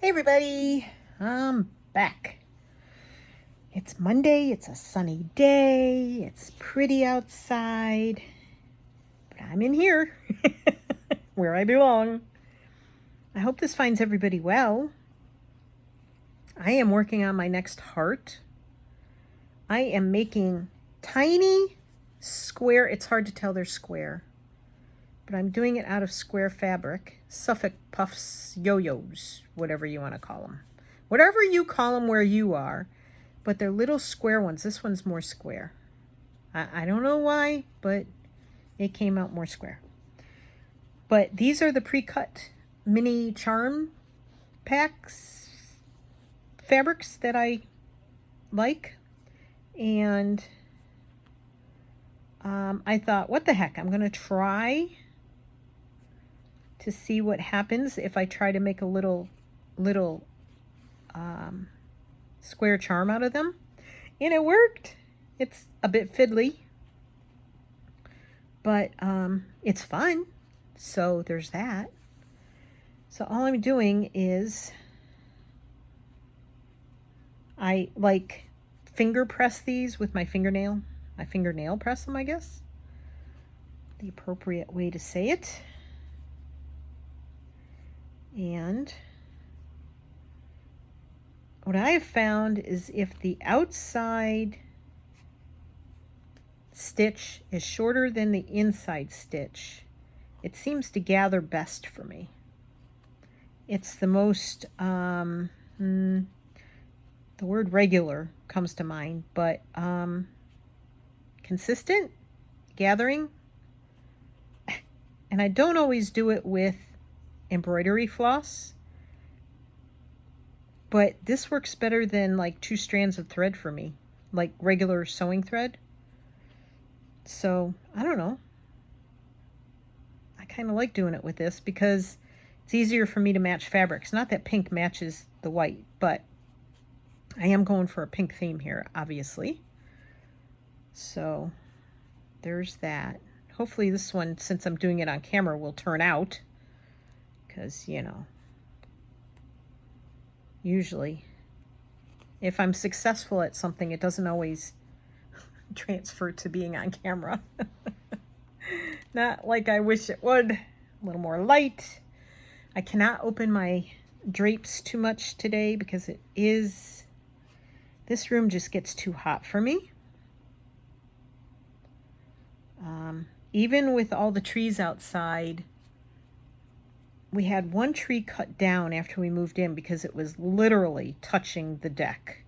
Hey everybody, I'm back. It's Monday, it's a sunny day, it's pretty outside, but I'm in here where I belong. I hope this finds everybody well. I am working on my next heart. I am making tiny square, it's hard to tell they're square, but I'm doing it out of square fabric, Suffolk puffs, yo-yos, whatever you want to call them. Whatever you call them where you are, but they're little square ones. This one's more square. I don't know why, but it came out more square. But these are the pre-cut mini charm packs, fabrics that I like. And I thought, what the heck, I'm going to try to see what happens if I try to make a little square charm out of them. And it worked. It's a bit fiddly, but it's fun. So there's that. So all I'm doing is I like finger press these with my fingernail. I fingernail press them, I guess. The appropriate way to say it. And what I have found is if the outside stitch is shorter than the inside stitch, it seems to gather best for me. It's the most, the word regular comes to mind, but consistent gathering. And I don't always do it with embroidery floss, but this works better than like 2 strands of thread for me, like regular sewing thread. So I don't know, I kind of like doing it with this because it's easier for me to match fabrics. Not that pink matches the white, but I am going for a pink theme here, obviously. So there's that. Hopefully this one, since I'm doing it on camera, will turn out. Because, you know, usually if I'm successful at something, it doesn't always transfer to being on camera. Not like I wish it would. A little more light. I cannot open my drapes too much today because this room just gets too hot for me. Even with all the trees outside, we had one tree cut down after we moved in because it was literally touching the deck.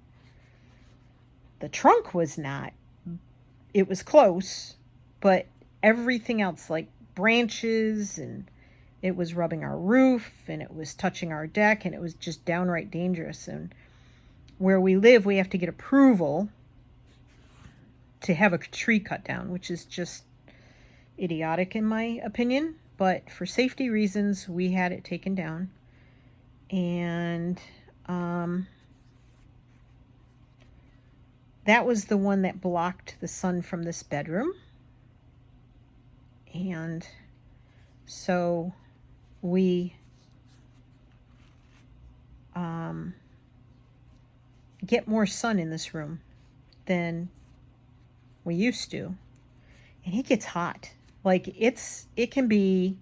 The trunk was not. It was close, but everything else, like branches, and it was rubbing our roof, and it was touching our deck, and it was just downright dangerous. And where we live, we have to get approval to have a tree cut down, which is just idiotic in my opinion. But for safety reasons, we had it taken down. And that was the one that blocked the sun from this bedroom. And so we get more sun in this room than we used to. And it gets hot. Like it can be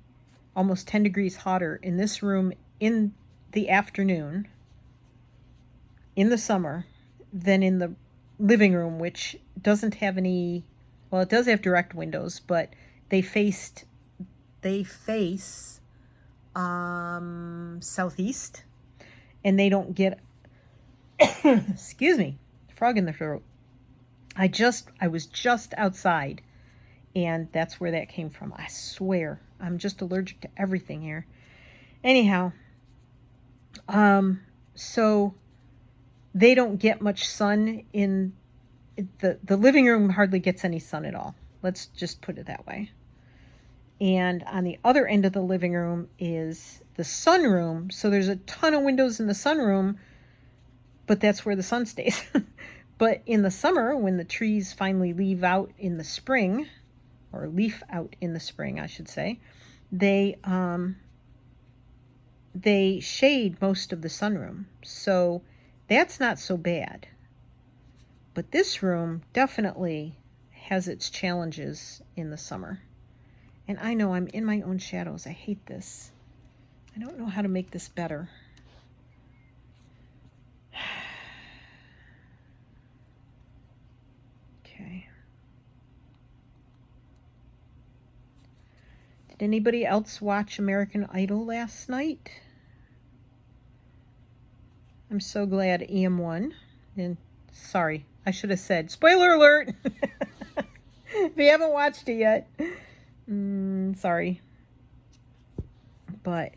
almost 10 degrees hotter in this room in the afternoon in the summer than in the living room, which doesn't have any, well, it does have direct windows, but they face southeast, and they don't get excuse me, frog in the throat. I was just outside, and that's where that came from. I swear, I'm just allergic to everything here. Anyhow, so they don't get much sun in the living room. Hardly gets any sun at all. Let's just put it that way. And on the other end of the living room is the sunroom. So there's a ton of windows in the sunroom, but that's where the sun stays. But in the summer, when the trees finally leaf out in the spring, or leaf out in the spring, I should say, they they shade most of the sunroom, so that's not so bad. But this room definitely has its challenges in the summer. And I know I'm in my own shadows. I hate this. I don't know how to make this better. Okay. Did anybody else watch American Idol last night? I'm so glad Ian won. And sorry, I should have said, spoiler alert! If you haven't watched it yet. Sorry. But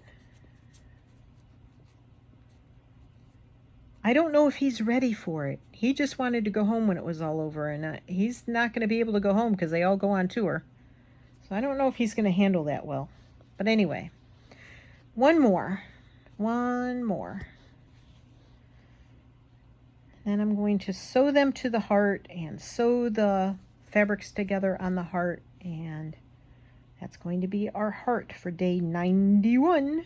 I don't know if he's ready for it. He just wanted to go home when it was all over, and he's not going to be able to go home because they all go on tour. So I don't know if he's going to handle that well. But anyway, one more. Then I'm going to sew them to the heart and sew the fabrics together on the heart, and that's going to be our heart for day 91.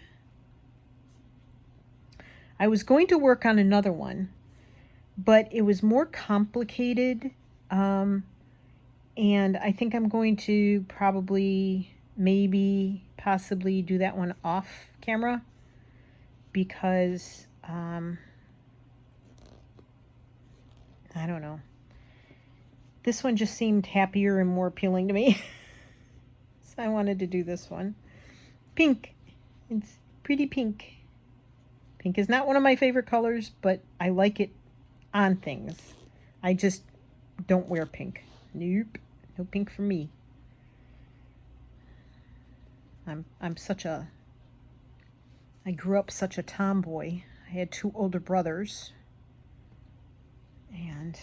I was going to work on another one, but it was more complicated, and I think I'm going to probably, possibly do that one off camera, because I don't know. This one just seemed happier and more appealing to me. So I wanted to do this one. Pink. It's pretty pink. Pink is not one of my favorite colors, but I like it on things. I just don't wear pink. Nope. No pink for me. I grew up such a tomboy. I had 2 older brothers. And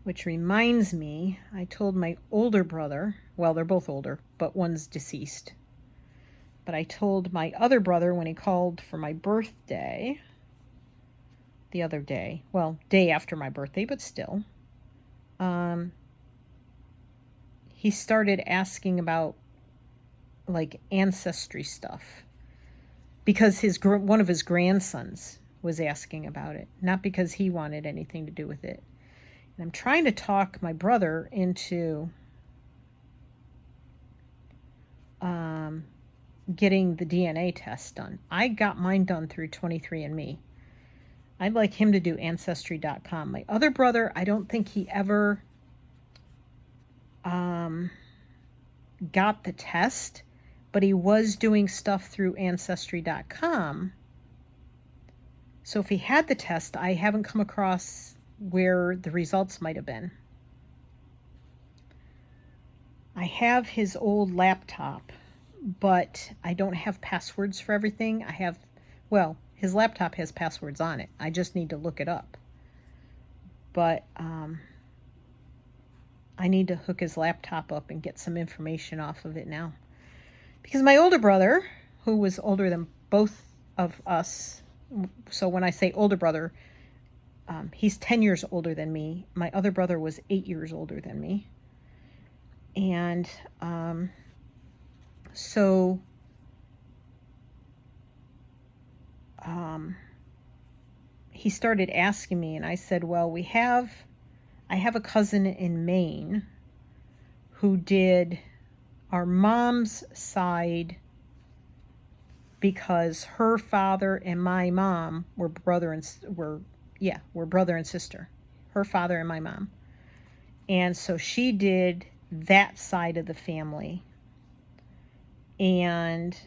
which reminds me, I told my older brother, well, they're both older, but one's deceased. But I told my other brother when he called for my birthday, the other day, well, day after my birthday, but still, he started asking about like ancestry stuff because one of his grandsons was asking about it, not because he wanted anything to do with it. And I'm trying to talk my brother into getting the DNA test done. I got mine done through 23andMe. I'd like him to do Ancestry.com. My other brother, I don't think he ever got the test, but he was doing stuff through Ancestry.com. So if he had the test, I haven't come across where the results might have been. I have his old laptop, but I don't have passwords for everything. His laptop has passwords on it. I just need to look it up. But I need to hook his laptop up and get some information off of it now. Because my older brother, who was older than both of us, so when I say older brother, he's 10 years older than me. My other brother was 8 years older than me. And he started asking me, and I said, well, I have a cousin in Maine who did our mom's side because her father and my mom were brother and sister. Her father and my mom. And so she did that side of the family. And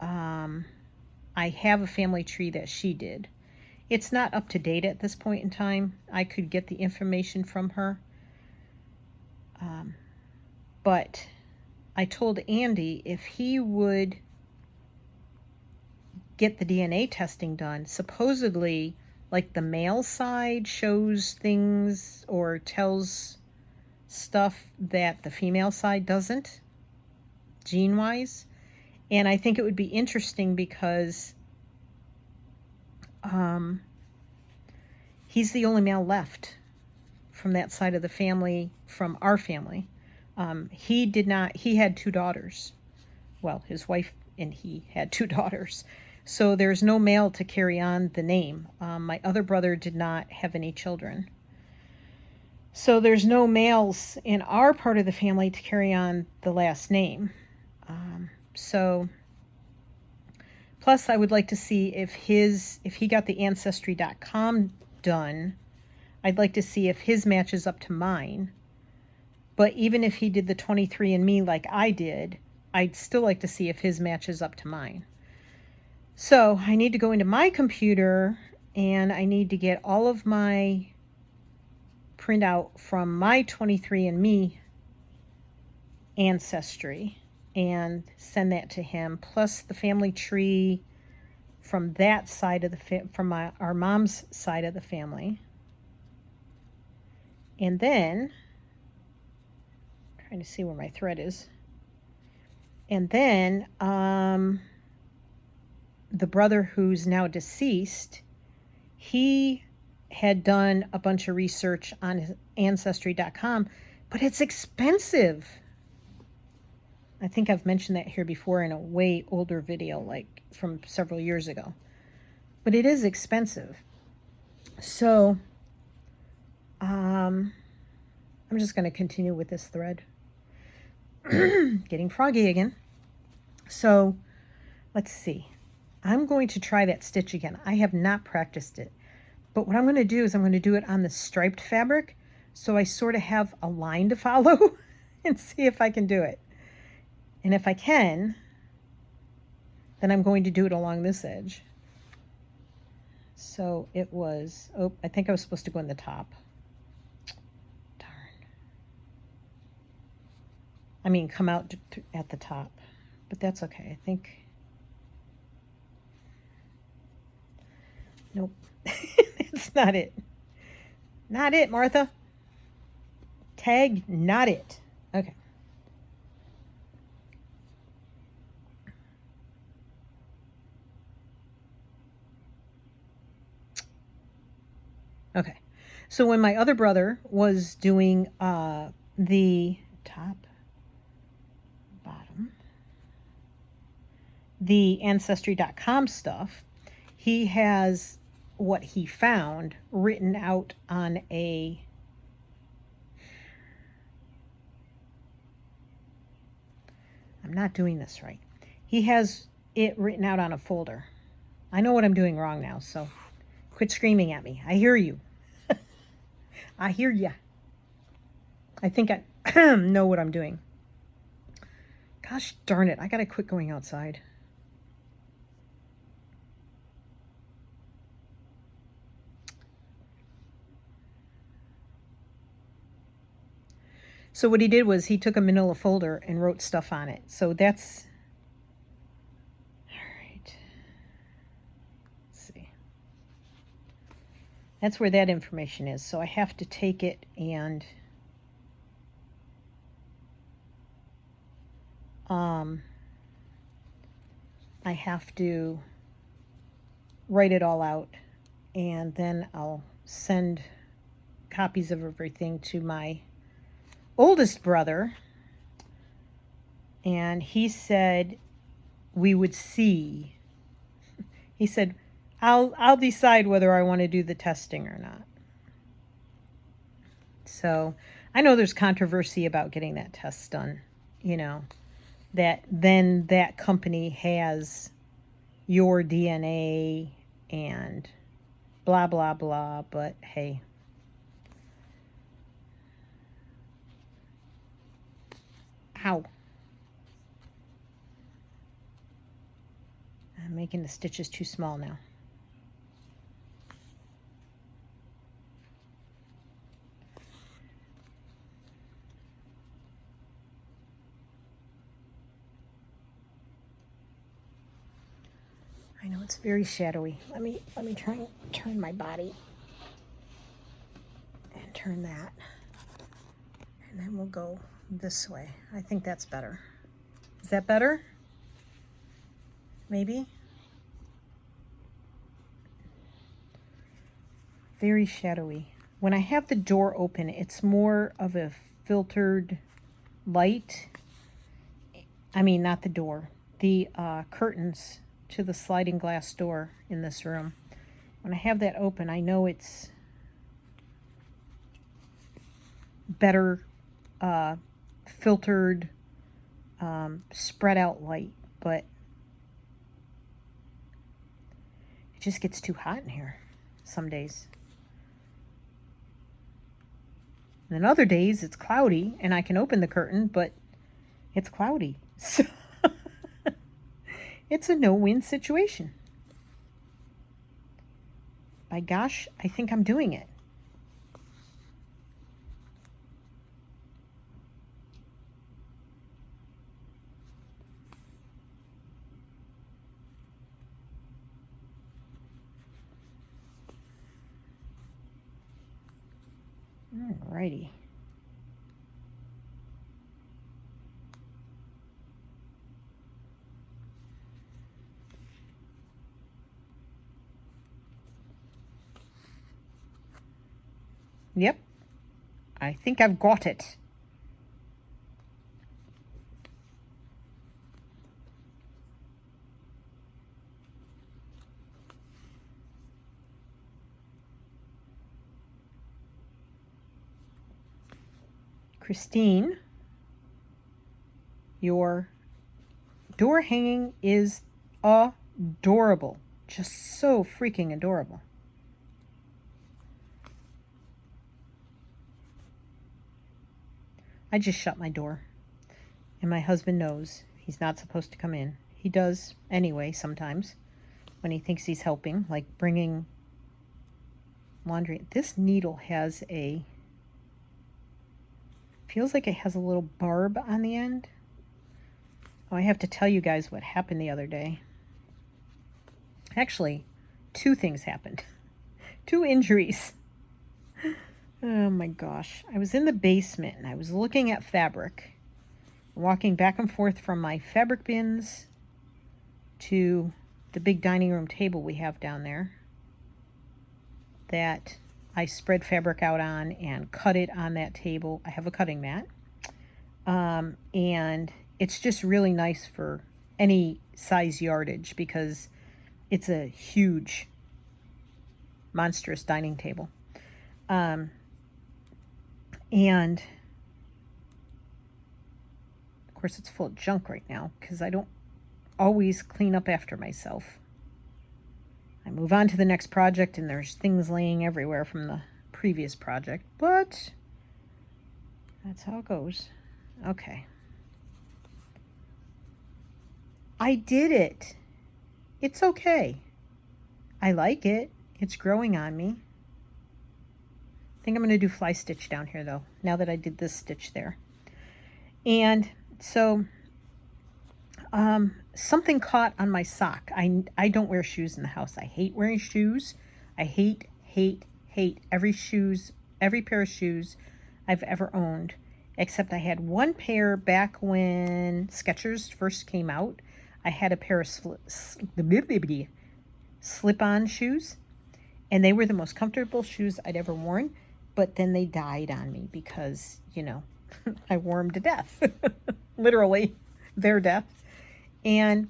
I have a family tree that she did. It's not up to date at this point in time. I could get the information from her. But I told Andy if he would get the DNA testing done, supposedly, like the male side shows things or tells stuff that the female side doesn't, gene-wise. And I think it would be interesting because he's the only male left from that side of the family, from our family. He had 2 daughters. well, his wife and he had 2 daughters. So there's no male to carry on the name. My other brother did not have any children. So there's no males in our part of the family to carry on the last name. So plus I would like to see if he got the ancestry.com done. I'd like to see if his matches up to mine. But even if he did the 23andMe like I did, I'd still like to see if his matches up to mine. So I need to go into my computer and I need to get all of my printout from my 23andMe ancestry and send that to him, plus the family tree from that side of from our mom's side of the family. And then, trying to see where my thread is. And then the brother who's now deceased, he had done a bunch of research on his ancestry.com, but it's expensive. I think I've mentioned that here before in a way older video, like from several years ago. But it is expensive. So I'm just going to continue with this thread. Getting froggy again. So let's see. I'm going to try that stitch again. I have not practiced it. But what I'm going to do is I'm going to do it on the striped fabric, so I sort of have a line to follow and see if I can do it. And if I can, then I'm going to do it along this edge. So it was, oh, I think I was supposed to go in the top. Darn. I mean, come out at the top, but that's okay. I think, nope, it's not it. Not it, Martha. Tag, not it. Okay. Okay, so when my other brother was doing the top, bottom, the Ancestry.com stuff, he has what he found written out on a I'm not doing this right. He has it written out on a folder. I know what I'm doing wrong now, so quit screaming at me. I hear you. I hear ya. I think I know what I'm doing. Gosh darn it, I gotta quit going outside. So what he did was he took a manila folder and wrote stuff on it. So that's, all right. Let's see. That's where that information is. So I have to take it and I have to write it all out, and then I'll send copies of everything to my oldest brother, and he said we would see. He said, I'll decide whether I want to do the testing or not. So I know there's controversy about getting that test done, you know, that then that company has your DNA and blah, blah, blah, but hey. Ow. I'm making the stitches too small now. I know it's very shadowy. Let me try and turn my body and turn that. And then we'll go this way. I think that's better. Is that better? Maybe? Very shadowy. When I have the door open, it's more of a filtered light. I mean, not the door, the curtains to the sliding glass door in this room. When I have that open, I know it's better filtered, spread out light, but it just gets too hot in here some days. And then other days it's cloudy and I can open the curtain, but it's cloudy. So it's a no-win situation. By gosh, I think I'm doing it. Alrighty. Yep. I think I've got it. Christine, your door hanging is adorable. Just so freaking adorable. I just shut my door. And my husband knows he's not supposed to come in. He does anyway sometimes when he thinks he's helping, like bringing laundry. This needle has feels like it has a little barb on the end. Oh, I have to tell you guys what happened the other day. Actually, 2 things happened. 2 injuries. Oh my gosh. I was in the basement and I was looking at fabric, walking back and forth from my fabric bins to the big dining room table we have down there that I spread fabric out on and cut it on that table. I have a cutting mat. And it's just really nice for any size yardage because it's a huge, monstrous dining table. And of course it's full of junk right now because I don't always clean up after myself. I move on to the next project and there's things laying everywhere from the previous project, but that's how it goes. Okay. I did it. It's okay. I like it. It's growing on me. I think I'm going to do fly stitch down here though, now that I did this stitch there. And so something caught on my sock. I don't wear shoes in the house. I hate wearing shoes. I hate every pair of shoes I've ever owned, except I had one pair back when Skechers first came out. I had a pair of slip-on shoes, and they were the most comfortable shoes I'd ever worn, but then they died on me because, you know, I wore them to death. Literally, their death. And,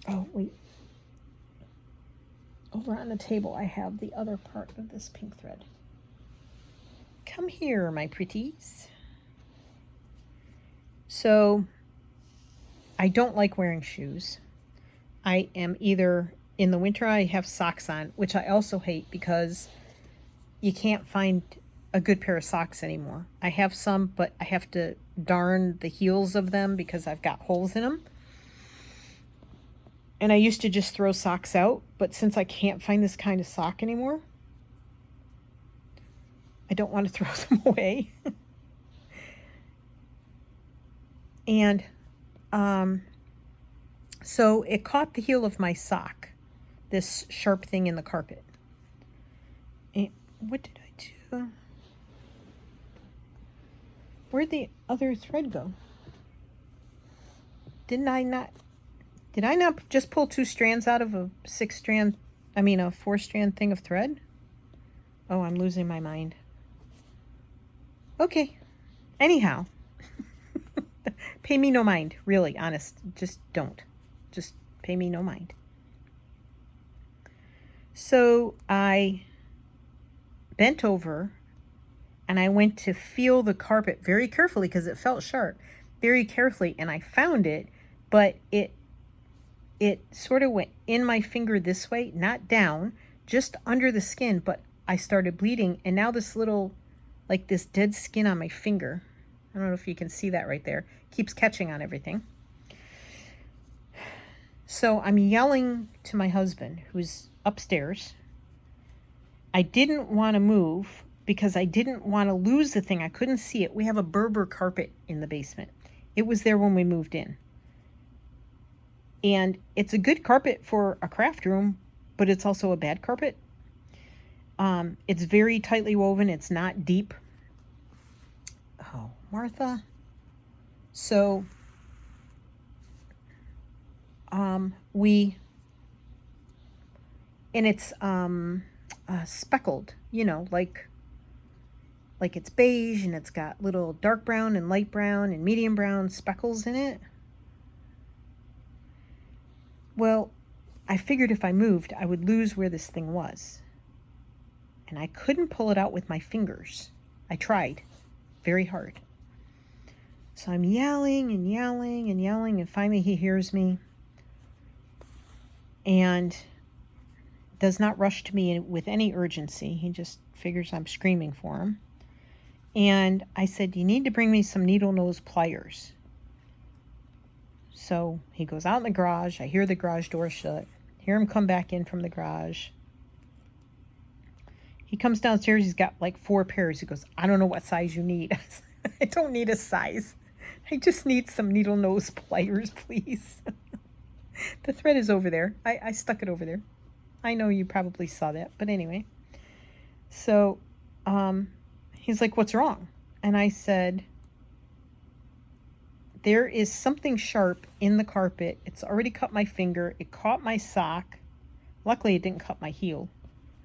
oh, wait. Over on the table, I have the other part of this pink thread. Come here, my pretties. So, I don't like wearing shoes. I am either, in the winter, I have socks on, which I also hate because you can't find a good pair of socks anymore. I have some, but I have to darn the heels of them because I've got holes in them. And I used to just throw socks out, but since I can't find this kind of sock anymore, I don't want to throw them away. And so it caught the heel of my sock, this sharp thing in the carpet. And what did I do? Where'd the other thread go? Did I not just pull 2 strands out of a 4-strand thing of thread? Oh, I'm losing my mind. Okay. Anyhow, Pay me no mind, really, honest. Just don't. Just pay me no mind. So I bent over and I went to feel the carpet very carefully because it felt sharp, very carefully, and I found it, but it sort of went in my finger this way, not down, just under the skin, but I started bleeding, and now this little, like this dead skin on my finger, I don't know if you can see that right there, keeps catching on everything. So I'm yelling to my husband, who's upstairs. I didn't want to move because I didn't want to lose the thing. I couldn't see it. We have a Berber carpet in the basement. It was there when we moved in. And it's a good carpet for a craft room, but it's also a bad carpet. It's very tightly woven. It's not deep. Oh, Martha. So, and it's speckled, like it's beige, and it's got little dark brown and light brown and medium brown speckles in it. Well, I figured if I moved, I would lose where this thing was. And I couldn't pull it out with my fingers. I tried very hard. So I'm yelling and yelling and yelling, and finally he hears me and does not rush to me with any urgency. He just figures I'm screaming for him. And I said, you need to bring me some needle nose pliers. So he goes out in the garage. I hear the garage door shut. Hear him come back in from the garage. He comes downstairs. He's got like 4 pairs. He goes, I don't know what size you need. I don't need a size. I just need some needle nose pliers, please. The thread is over there. I stuck it over there. I know you probably saw that, but anyway. So he's like, what's wrong? And I said, there is something sharp in the carpet. It's already cut my finger. It caught my sock. Luckily, it didn't cut my heel.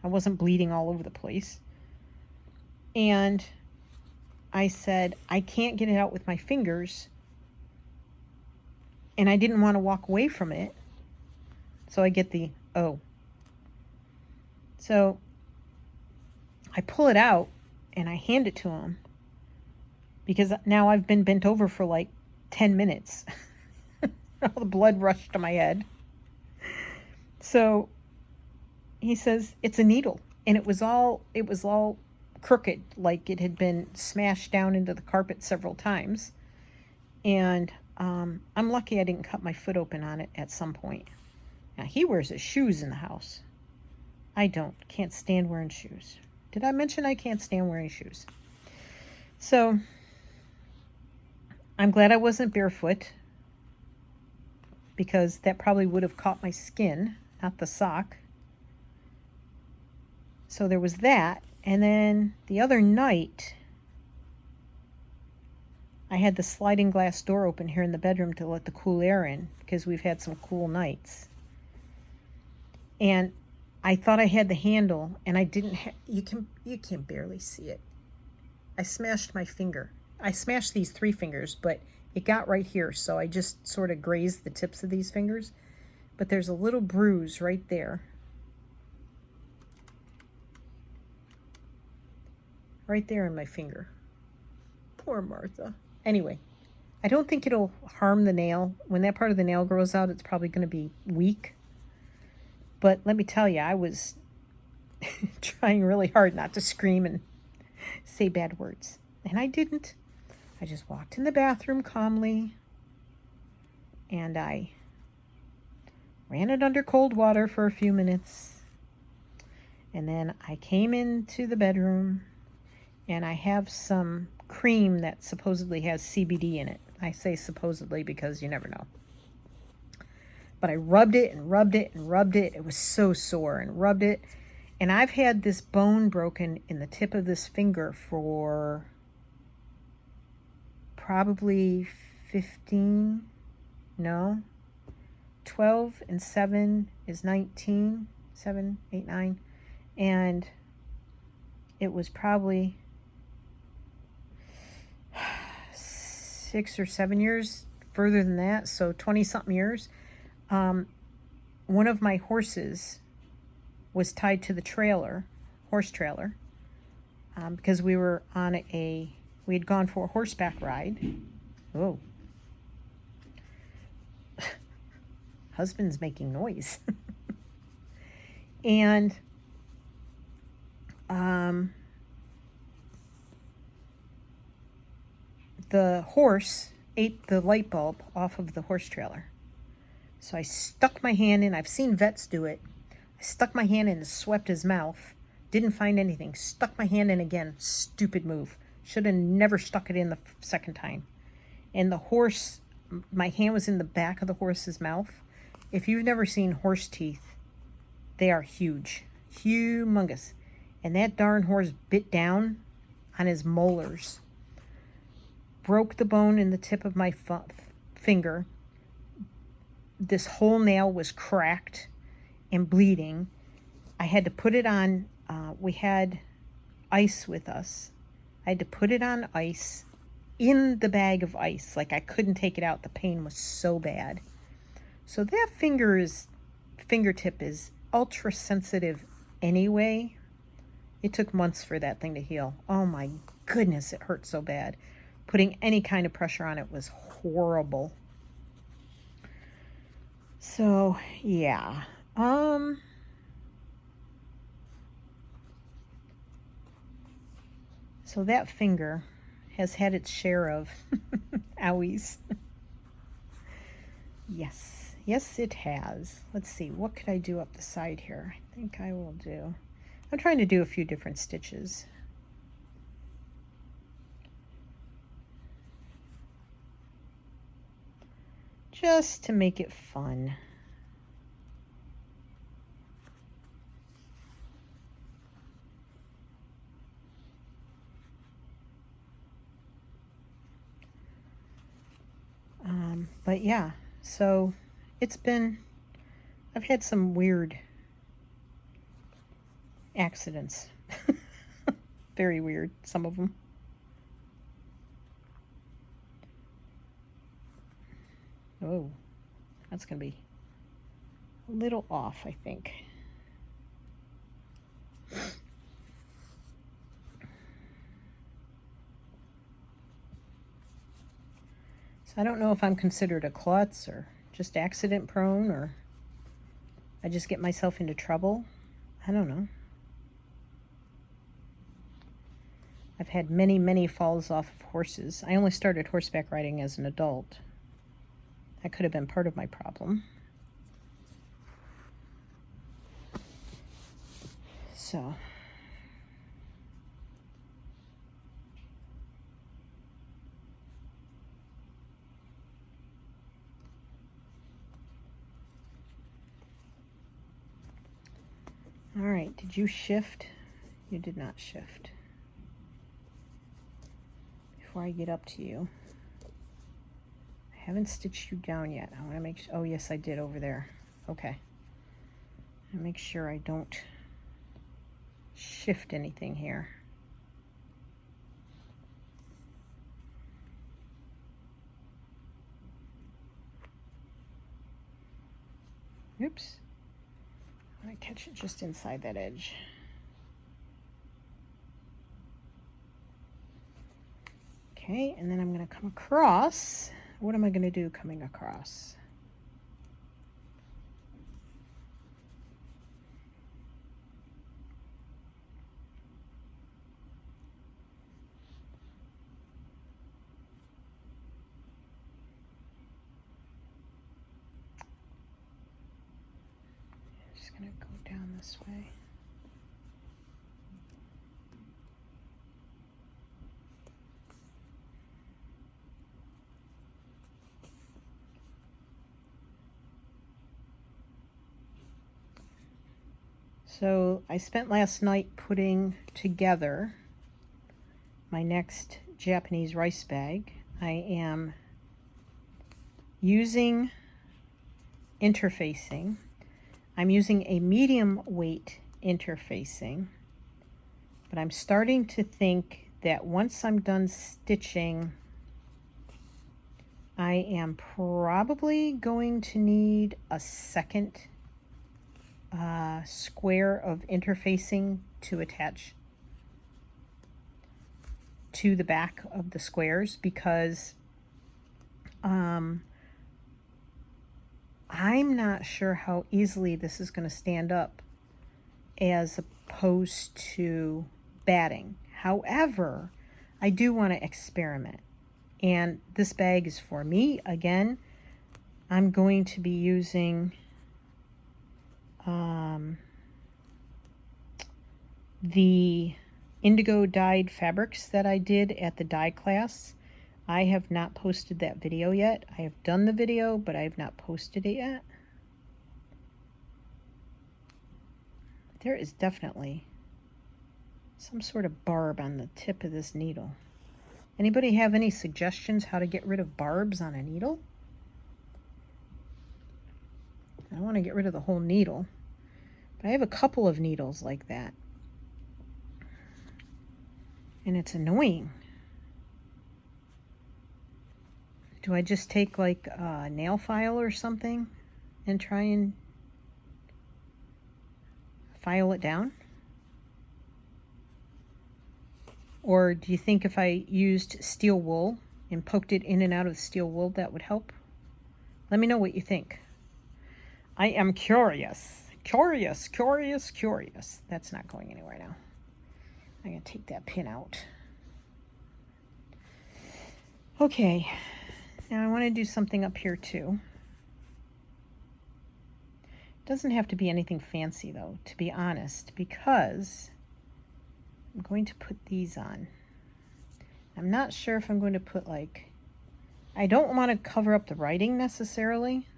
I wasn't bleeding all over the place. And I said, I can't get it out with my fingers. And I didn't want to walk away from it. So I get the, oh. So I pull it out and I hand it to him. Because now I've been bent over for like 10 minutes. All the blood rushed to my head. So he says, it's a needle. And it was all crooked, like it had been smashed down into the carpet several times. And I'm lucky I didn't cut my foot open on it at some point. Now, he wears his shoes in the house. I don't. Can't stand wearing shoes. Did I mention I can't stand wearing shoes? So I'm glad I wasn't barefoot, because that probably would have caught my skin, not the sock. So there was that. And then the other night, I had the sliding glass door open here in the bedroom to let the cool air in, because we've had some cool nights. And I thought I had the handle, and I didn't. You can barely see it. I smashed my finger. I smashed these 3 fingers, but it got right here, so I just sort of grazed the tips of these fingers. But there's a little bruise right there. Right there in my finger. Poor Martha. Anyway, I don't think it'll harm the nail. When that part of the nail grows out, it's probably going to be weak. But let me tell you, I was trying really hard not to scream and say bad words. And I didn't. I just walked in the bathroom calmly, and I ran it under cold water for a few minutes. And then I came into the bedroom, and I have some cream that supposedly has CBD in it. I say supposedly because you never know. But I rubbed it and rubbed it and rubbed it. It was so sore, and rubbed it. And I've had this bone broken in the tip of this finger for probably 12 and 7 is 19, 7, 8, 9. And it was probably 6 or 7 years, further than that, so 20-something years, one of my horses was tied to the horse trailer, because we had gone for a horseback ride. Oh. Husband's making noise. And the horse ate the light bulb off of the horse trailer. So I stuck my hand in. I've seen vets do it. I stuck my hand in and swept his mouth. Didn't find anything. Stuck my hand in again. Stupid move. Should have never stuck it in the second time. And the horse, my hand was in the back of the horse's mouth. If you've never seen horse teeth, they are huge. Humongous. And that darn horse bit down on his molars. Broke the bone in the tip of my finger. This whole nail was cracked and bleeding. I had to put it on, we had ice with us. I had to put it on ice in the bag of ice. Like I couldn't take it out. The pain was so bad. So that fingertip is ultra sensitive anyway. It took months for that thing to heal. Oh my goodness, it hurt so bad. Putting any kind of pressure on it was horrible. So, yeah. So that finger has had its share of owies. Yes, it has. Let's see, what could I do up the side here? I think I will do, I'm trying to do a few different stitches. Just to make it fun. But yeah, so I've had some weird accidents. Very weird, some of them. Oh, that's going to be a little off, I think. So I don't know if I'm considered a klutz or just accident prone, or I just get myself into trouble. I don't know. I've had many, many falls off of horses. I only started horseback riding as an adult. That could have been part of my problem. So. All right, did you shift? You did not shift. Before I get up to you, I haven't stitched you down yet. I want to make sure, oh yes I did over there. Okay. I make sure I don't shift anything here. Oops. I want to catch it just inside that edge. Okay, and then I'm going to come across. What am I going to do coming across? Just going to go down this way. So I spent last night putting together my next Japanese rice bag. I am using interfacing. I'm using a medium weight interfacing, but I'm starting to think that once I'm done stitching I am probably going to need a second square of interfacing to attach to the back of the squares, because I'm not sure how easily this is going to stand up as opposed to batting. However, I do want to experiment, and this bag is for me. Again, I'm going to be using the indigo dyed fabrics that I did at the dye class. I have not posted that video yet. I have done the video, but I have not posted it yet. There is definitely some sort of barb on the tip of this needle. Anybody have any suggestions how to get rid of barbs on a needle? I don't want to get rid of the whole needle, but I have a couple of needles like that. And it's annoying. Do I just take like a nail file or something and try and file it down? Or do you think if I used steel wool and poked it in and out of steel wool, that would help? Let me know what you think. I am curious. Curious. That's not going anywhere now. I'm going to take that pin out. Okay. Now I want to do something up here too. It doesn't have to be anything fancy though, to be honest, because I'm going to put these on. I'm not sure if I'm going to put like, I don't want to cover up the writing necessarily.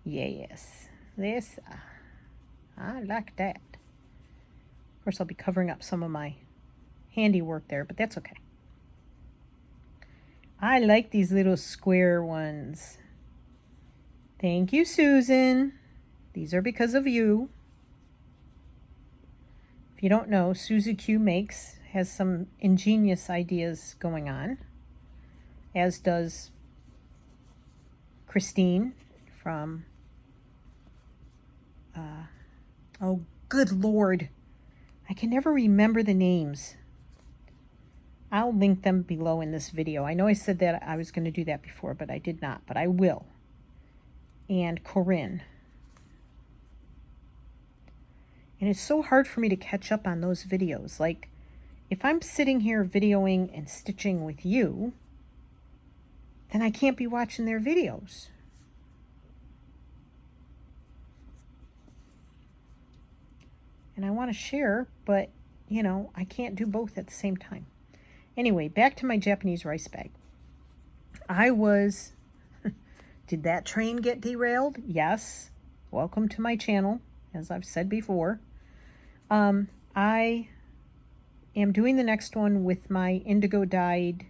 Yes, this, I like that. Of course, I'll be covering up some of my handiwork there, but that's okay. I like these little square ones. Thank you, Susan. These are because of you. If you don't know, Suzy Q Makes has some ingenious ideas going on, as does Christine from, oh, good Lord. I can never remember the names. I'll link them below in this video. I know I said that I was going to do that before, but I did not, but I will. And Corinne. And it's so hard for me to catch up on those videos. Like, if I'm sitting here videoing and stitching with you, then I can't be watching their videos. And I want to share, but, you know, I can't do both at the same time. Anyway, back to my Japanese rice bag. Did that train get derailed? Yes. Welcome to my channel, as I've said before. I am doing the next one with my indigo dyed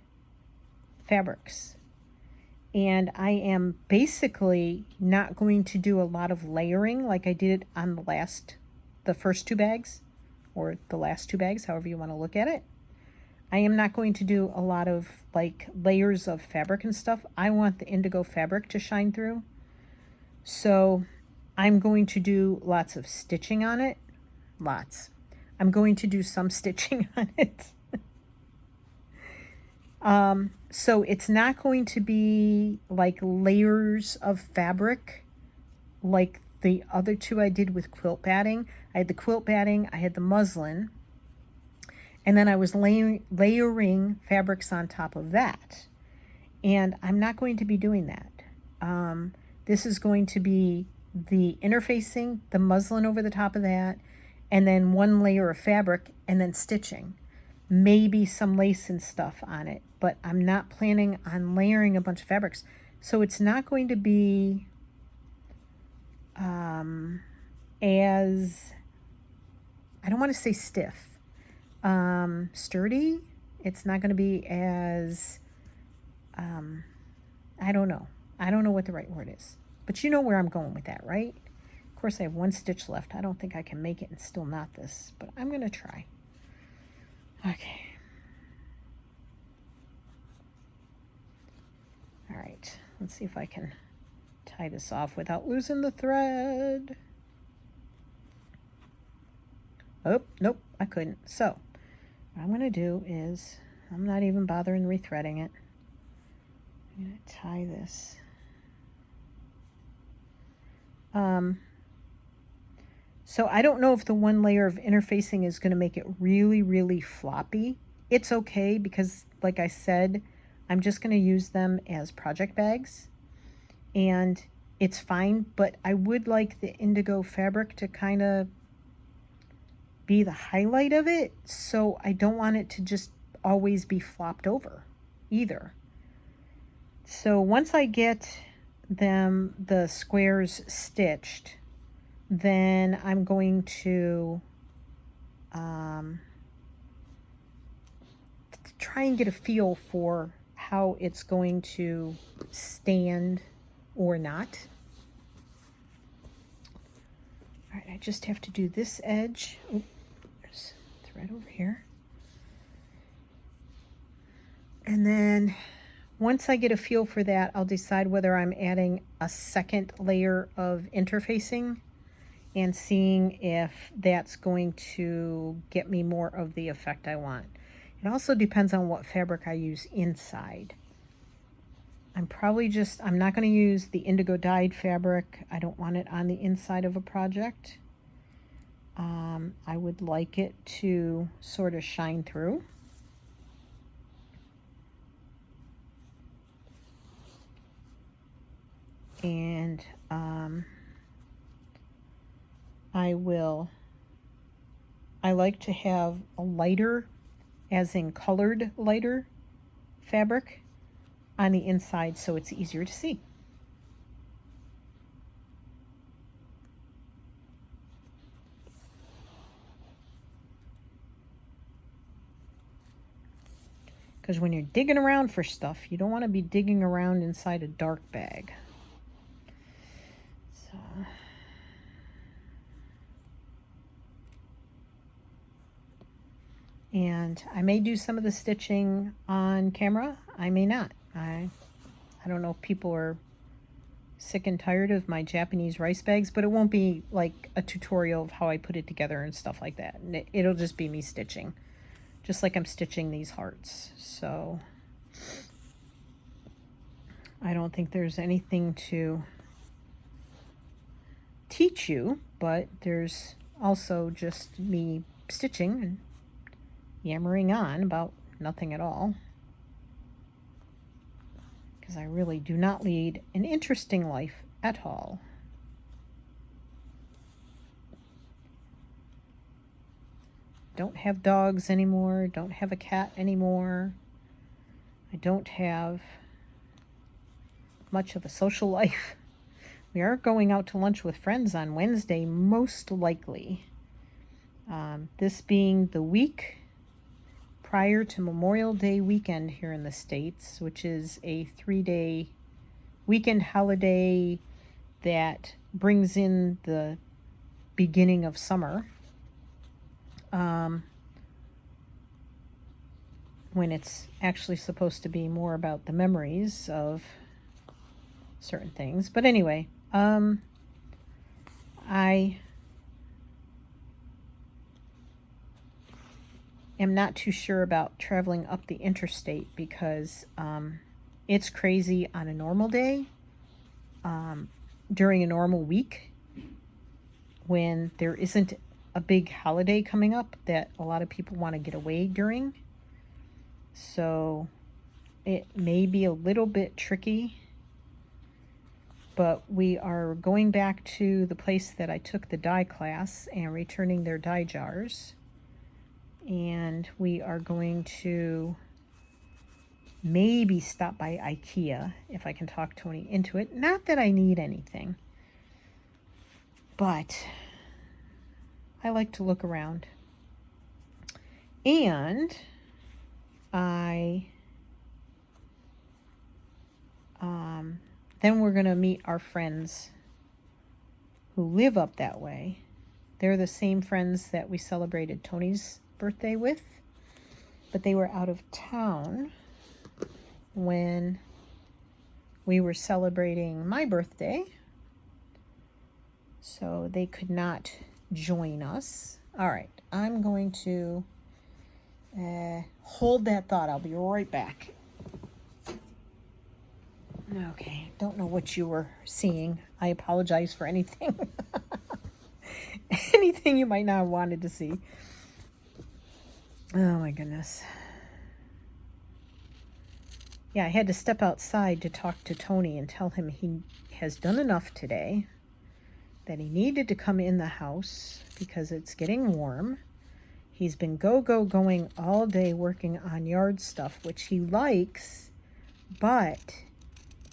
fabrics. And I am basically not going to do a lot of layering like I did on the first two bags, or the last two bags, however you want to look at it. I am not going to do a lot of like layers of fabric and stuff. I want the indigo fabric to shine through. So I'm going to do lots of stitching on it. Lots. I'm going to do some stitching on it. So it's not going to be like layers of fabric like the other two I did with quilt batting. I had the quilt batting, I had the muslin, and then I was layering fabrics on top of that. And I'm not going to be doing that. This is going to be the interfacing, the muslin over the top of that, and then one layer of fabric, and then stitching. Maybe some lace and stuff on it, but I'm not planning on layering a bunch of fabrics. So it's not going to be as, I don't want to say stiff, sturdy. It's not going to be as, I don't know what the right word is, but you know where I'm going with that, right? course, I have one stitch left. I don't think I can make it and still knot this, but I'm going to try. Okay. All right, let's see if I can tie this off without losing the thread. Oh, nope, I couldn't. So what I'm going to do is, I'm not even bothering rethreading it. I'm going to tie this. So I don't know if the one layer of interfacing is going to make it really, really floppy. It's okay because, like I said, I'm just going to use them as project bags. And it's fine, but I would like the indigo fabric to kind of be the highlight of it. So I don't want it to just always be flopped over either. So once I get the squares stitched, then I'm going to try and get a feel for how it's going to stand or not. All right, I just have to do this edge. Oh, there's thread over here. And then once I get a feel for that, I'll decide whether I'm adding a second layer of interfacing and seeing if that's going to get me more of the effect I want. It also depends on what fabric I use inside. I'm not going to use the indigo dyed fabric. I don't want it on the inside of a project. I would like it to sort of shine through. And I like to have a lighter, as in colored lighter fabric on the inside so it's easier to see. Because when you're digging around for stuff, you don't want to be digging around inside a dark bag. So and I may do some of the stitching on camera. I may not. I don't know if people are sick and tired of my Japanese rice bags, but it won't be like a tutorial of how I put it together and stuff like that. It'll just be me stitching, just like I'm stitching these hearts. So I don't think there's anything to teach you, but there's also just me stitching and yammering on about nothing at all, because I really do not lead an interesting life at all. Don't have dogs anymore, don't have a cat anymore. I don't have much of a social life. We are going out to lunch with friends on Wednesday, most likely. This being the week prior to Memorial Day weekend here in the States, which is a 3-day weekend holiday that brings in the beginning of summer, when it's actually supposed to be more about the memories of certain things. But anyway, I am not too sure about traveling up the interstate because it's crazy on a normal day, during a normal week, when there isn't a big holiday coming up that a lot of people want to get away during. So it may be a little bit tricky, but we are going back to the place that I took the dye class and returning their dye jars. And we are going to maybe stop by IKEA if I can talk Tony into it. Not that I need anything, but I like to look around. And then we're going to meet our friends who live up that way. They're the same friends that we celebrated Tony's birthday with, but they were out of town when we were celebrating my birthday, so they could not join us. All right, I'm going to hold that thought. I'll be right back. Okay, don't know what you were seeing. I apologize for anything. Anything you might not have wanted to see. Oh my goodness. Yeah, I had to step outside to talk to Tony and tell him he has done enough today, that he needed to come in the house because it's getting warm. He's been going all day working on yard stuff, which he likes, but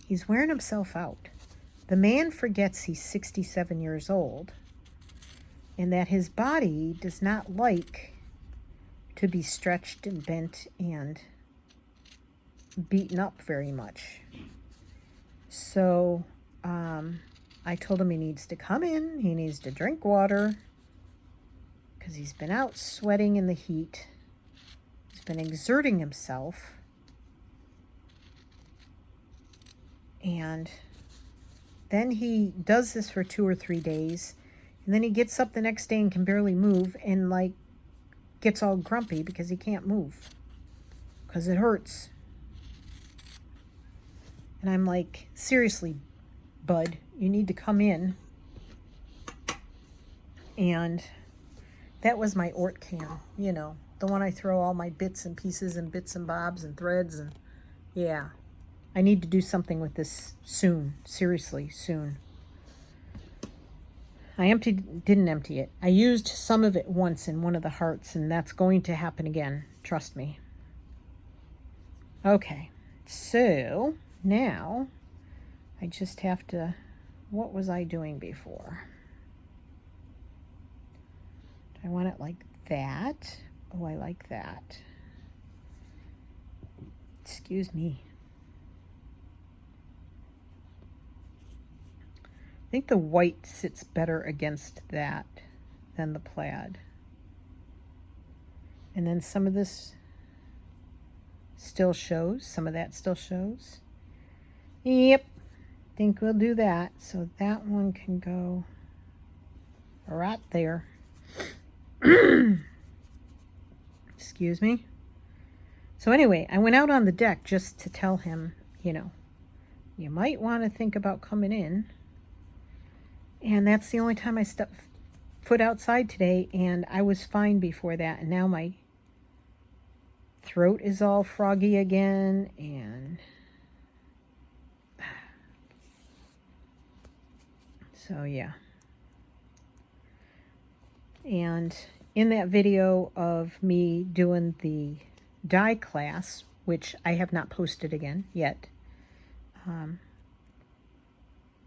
he's wearing himself out. The man forgets he's 67 years old and that his body does not like to be stretched and bent and beaten up very much. So I told him he needs to come in, he needs to drink water, because he's been out sweating in the heat. He's been exerting himself. And then he does this for 2 or 3 days, and then he gets up the next day and can barely move, and like gets all grumpy because he can't move because it hurts. And I'm like, seriously, bud, you need to come in. And that was my Ort can, you know, the one I throw all my bits and pieces and bits and bobs and threads, and yeah, I need to do something with this soon, seriously, soon. I didn't empty it. I used some of it once in one of the hearts, and that's going to happen again, trust me. Okay, so now I just have to, what was I doing before? Do I want it like that? Oh, I like that. Excuse me. I think the white sits better against that than the plaid. And then some of this still shows, some of that still shows. Yep, think we'll do that. So that one can go right there. Excuse me. So anyway, I went out on the deck just to tell him, you know, you might want to think about coming in. And that's the only time I stepped foot outside today, and I was fine before that. And now my throat is all froggy again, and so yeah. And in that video of me doing the dye class, which I have not posted again yet,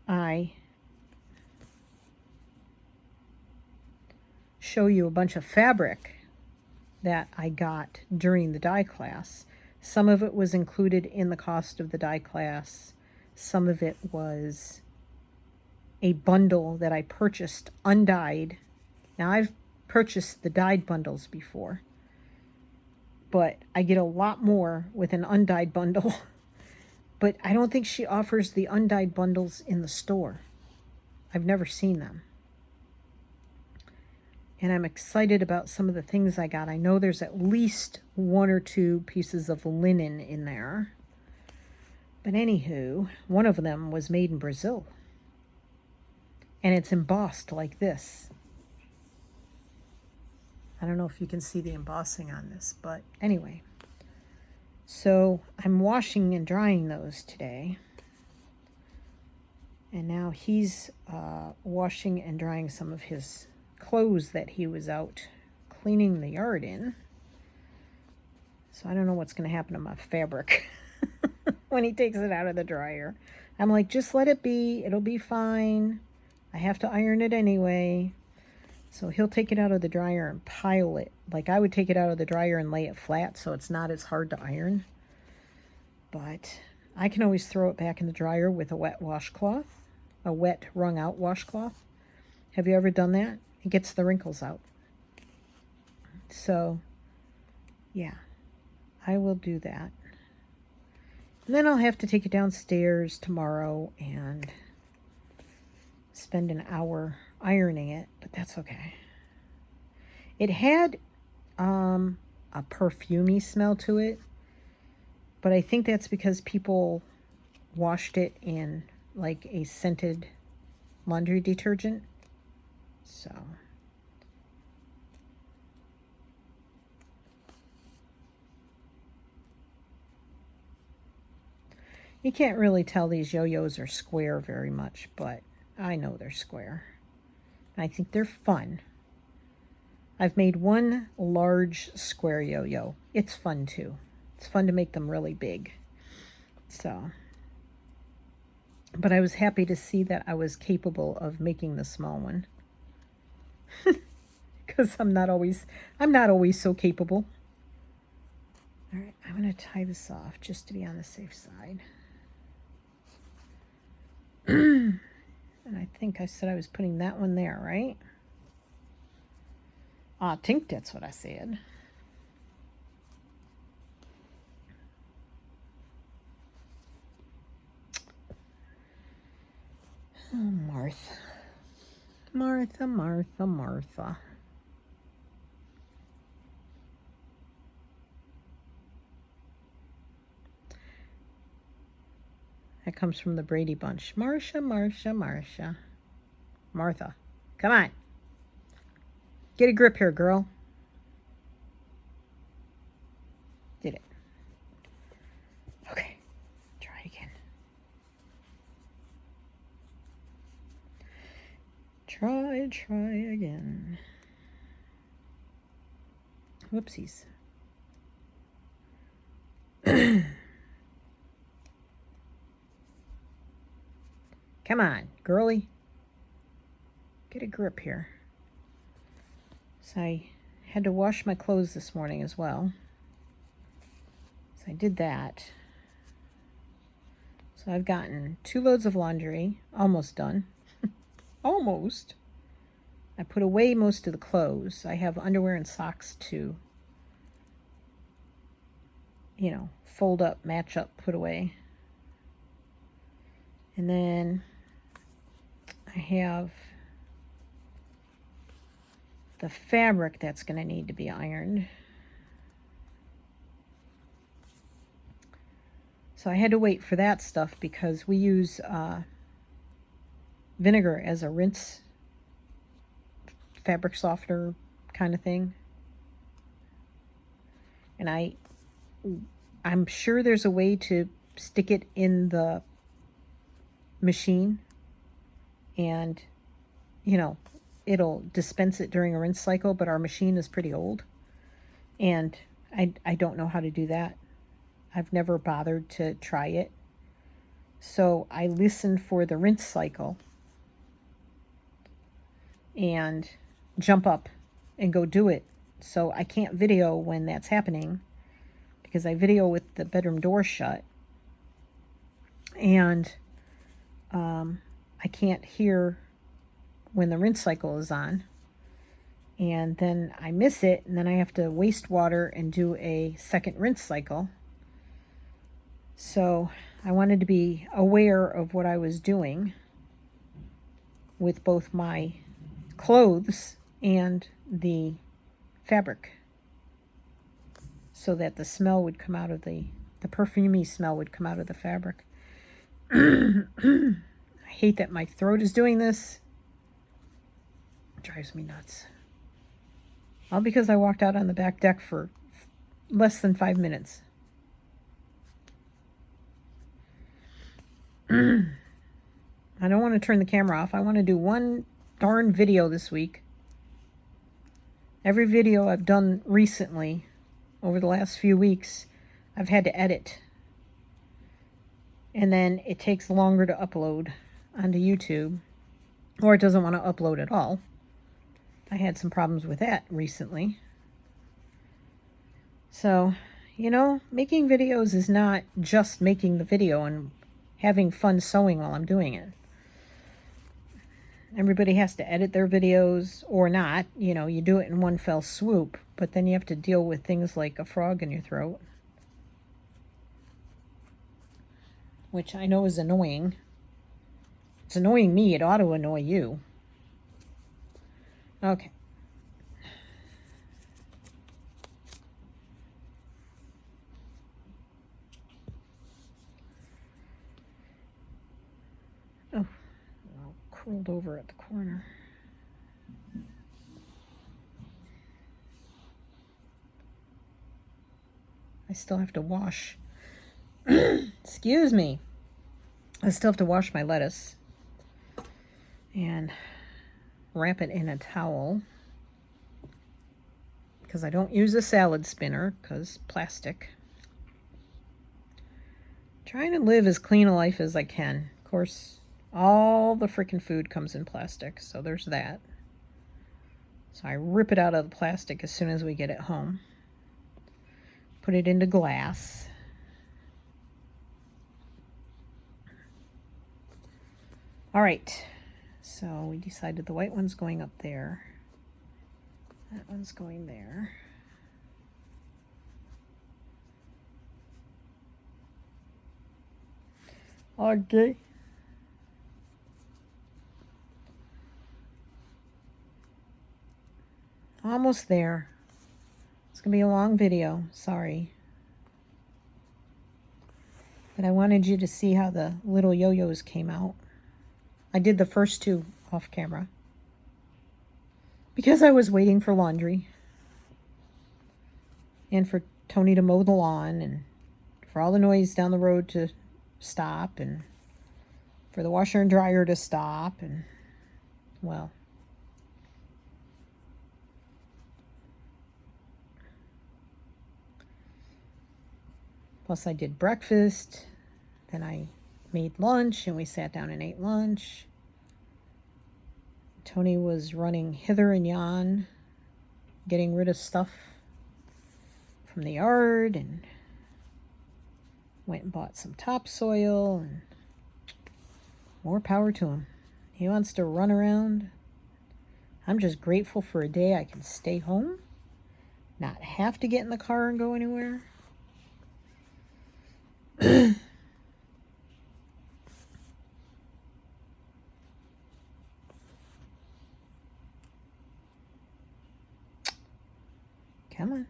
I show you a bunch of fabric that I got during the dye class. Some of it was included in the cost of the dye class. Some of it was a bundle that I purchased undyed. Now, I've purchased the dyed bundles before, but I get a lot more with an undyed bundle. But I don't think she offers the undyed bundles in the store. I've never seen them. And I'm excited about some of the things I got. I know there's at least 1 or 2 pieces of linen in there. But anywho, one of them was made in Brazil. And it's embossed like this. I don't know if you can see the embossing on this, but anyway. So I'm washing and drying those today. And now he's washing and drying some of his clothes that he was out cleaning the yard in. So I don't know what's going to happen to my fabric when he takes it out of the dryer. I'm like, just let it be. It'll be fine. I have to iron it anyway. So he'll take it out of the dryer and pile it. Like I would take it out of the dryer and lay it flat so it's not as hard to iron. But I can always throw it back in the dryer with a wet washcloth, a wet wrung out washcloth. Have you ever done that? It gets the wrinkles out. So, yeah, I will do that. And then I'll have to take it downstairs tomorrow and spend an hour ironing it, but that's okay. It had a perfumey smell to it, but I think that's because people washed it in like a scented laundry detergent. So you can't really tell these yo-yos are square very much, but I know they're square. I think they're fun. I've made one large square yo-yo. It's fun too. It's fun to make them really big. So, but I was happy to see that I was capable of making the small one. Because I'm not always so capable. All right, I'm going to tie this off just to be on the safe side. And I think I said I was putting that one there, right? I think that's what I said. Oh, Martha. Martha, Martha, Martha. That comes from the Brady Bunch. Marcia, Marcia, Marcia. Martha, come on. Get a grip here, girl. Did it. Okay, try again. Try again. Whoopsies. Come on, girly. Get a grip here. So I had to wash my clothes this morning as well. So I did that. So I've gotten 2 loads of laundry, almost done. Almost. I put away most of the clothes. I have underwear and socks to, fold up, match up, put away. And then I have the fabric that's going to need to be ironed. So I had to wait for that stuff because we use vinegar as a rinse fabric softener kind of thing. And I'm sure there's a way to stick it in the machine and, it'll dispense it during a rinse cycle, but our machine is pretty old. And I don't know how to do that. I've never bothered to try it. So I listened for the rinse cycle and jump up and go do it. So I can't video when that's happening because I video with the bedroom door shut. And I can't hear when the rinse cycle is on. And then I miss it, and then I have to waste water and do a second rinse cycle. So I wanted to be aware of what I was doing with both my clothes and the fabric so that the smell would come out of the perfumey smell would come out of the fabric. I hate that my throat is doing this. It drives me nuts. All because I walked out on the back deck for less than 5 minutes. I don't want to turn the camera off. I want to do one darn video this week. Every video I've done recently, over the last few weeks, I've had to edit. And then it takes longer to upload onto YouTube. Or it doesn't want to upload at all. I had some problems with that recently. So, making videos is not just making the video and having fun sewing while I'm doing it. everybody has to edit their videos or not. You know, you do it in one fell swoop, but then you have to deal with things like a frog in your throat, which I know is annoying. It's annoying me. It ought to annoy you. Okay. Oh, all curled over at the corner. I still have to wash. Excuse me. I still have to wash my lettuce and wrap it in a towel because I don't use a salad spinner because plastic. Trying to live as clean a life as I can. Of course, all the freaking food comes in plastic, so there's that. So I rip it out of the plastic as soon as we get it home. Put it into glass. All right, so we decided the white one's going up there. That one's going there. Okay. Almost there. It's going to be a long video, sorry. But I wanted you to see how the little yo-yos came out. I did the first two off camera because I was waiting for laundry and for Tony to mow the lawn and for all the noise down the road to stop and for the washer and dryer to stop and, well, plus I did breakfast, then I made lunch and we sat down and ate lunch. Tony was running hither and yon, getting rid of stuff from the yard, and went and bought some topsoil, and more power to him. He wants to run around. I'm just grateful for a day I can stay home, not have to get in the car and go anywhere. Come on.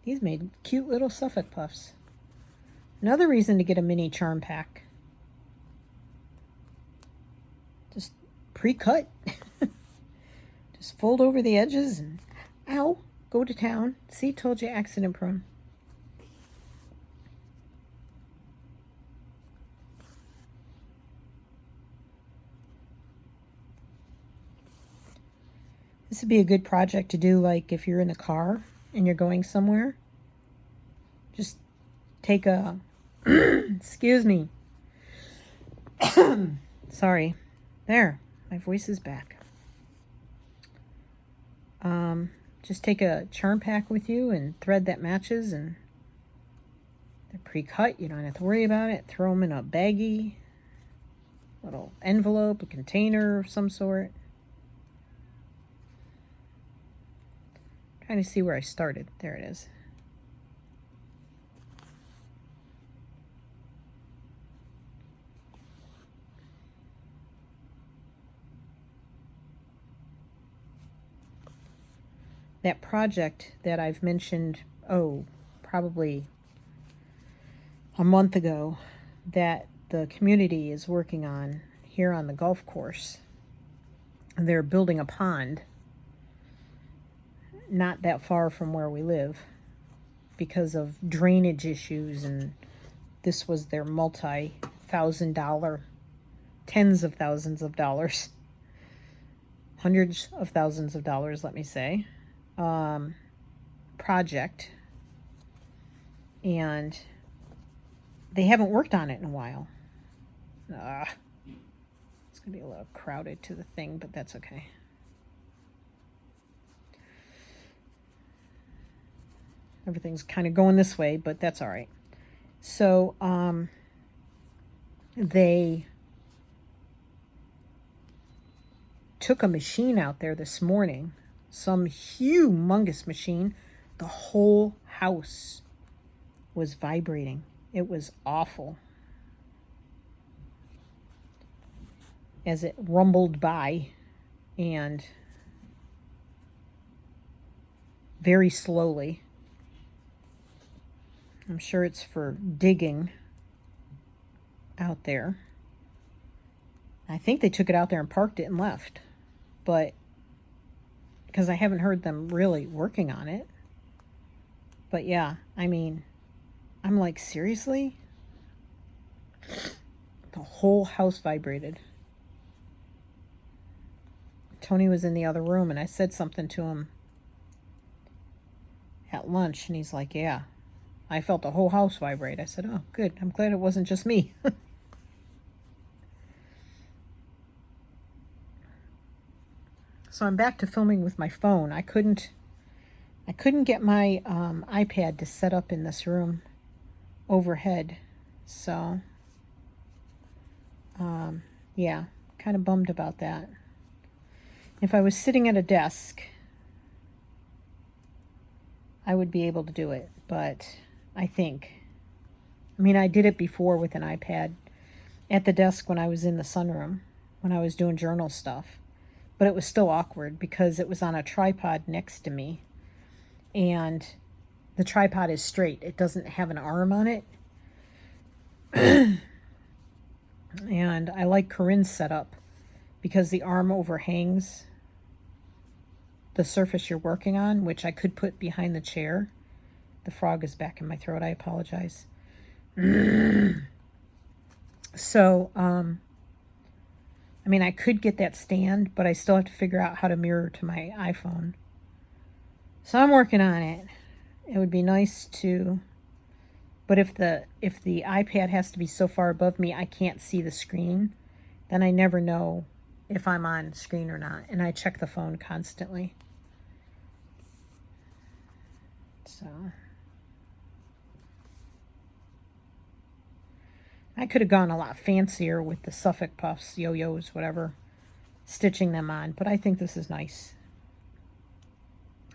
These made cute little Suffolk puffs. Another reason to get a mini charm pack. Just pre-cut. Just fold over the edges and, ow, go to town. See, told you, accident prone. This would be a good project to do, like if you're in the car and you're going somewhere. Just take a, excuse me. Sorry. There, my voice is back. Just take a charm pack with you and thread that matches, and they're pre-cut. You don't have to worry about it. Throw them in a baggie, little envelope, a container of some sort. Trying to see where I started. There it is. That project that I've mentioned, probably a month ago, that the community is working on here on the golf course. They're building a pond not that far from where we live because of drainage issues, and this was their multi-$1,000, tens of thousands of dollars, hundreds of thousands of dollars, let me say, project. and they haven't worked on it in a while. It's going to be a little crowded to the thing, but that's okay. Everything's kind of going this way, but that's all right. So, they took a machine out there this morning, some humongous machine. The whole house was vibrating. It was awful. As it rumbled by, and very slowly. I'm sure it's for digging out there. I think they took it out there and parked it and left. But because I haven't heard them really working on it. But yeah, I mean, I'm like, seriously? The whole house vibrated. Tony was in the other room, and I said something to him at lunch, and he's like, yeah, I felt the whole house vibrate. I said, oh, good. I'm glad it wasn't just me. So I'm back to filming with my phone. I couldn't get my iPad to set up in this room overhead. So, yeah, kind of bummed about that. If I was sitting at a desk, I would be able to do it, but I mean, I did it before with an iPad at the desk when I was in the sunroom, when I was doing journal stuff, but it was still awkward because it was on a tripod next to me, and the tripod is straight. It doesn't have an arm on it. And I like Corinne's setup because the arm overhangs the surface you're working on, which I could put behind the chair. The frog is back in my throat. I apologize. So, I mean, I could get that stand, but I still have to figure out how to mirror to my iPhone. So I'm working on it. It would be nice to, but if the iPad has to be so far above me I can't see the screen, then I never know if I'm on screen or not, and I check the phone constantly. So I could have gone a lot fancier with the Suffolk puffs, yo-yos, whatever, stitching them on, but I think this is nice.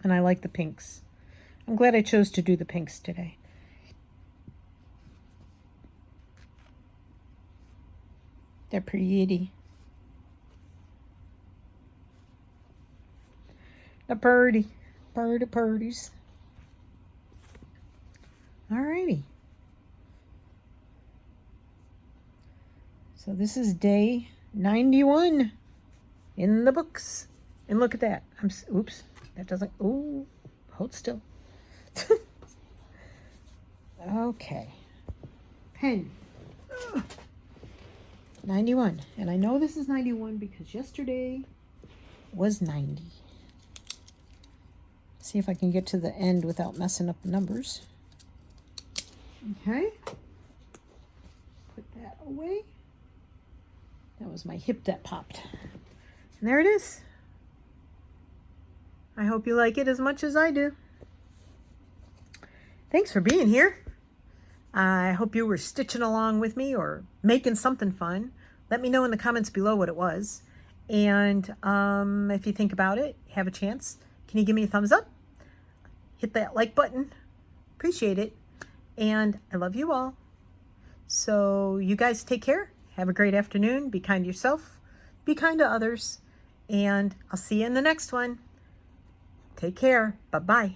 And I like the pinks. I'm glad I chose to do the pinks today. They're pretty. The purdies. Alrighty. So this is day 91 in the books. And look at that. Oops. That doesn't, ooh, hold still. Okay. Pen. 91. And I know this is 91 because yesterday was 90. See if I can get to the end without messing up the numbers. Okay. Put that away. That was my hip that popped. And there it is. I hope you like it as much as I do. Thanks for being here. I hope you were stitching along with me or making something fun. Let me know in the comments below what it was. And if you think about it, have a chance, can you give me a thumbs up? Hit that like button. Appreciate it. And I love you all. So you guys take care. Have a great afternoon. Be kind to yourself. Be kind to others. And I'll see you in the next one. Take care. Bye-bye.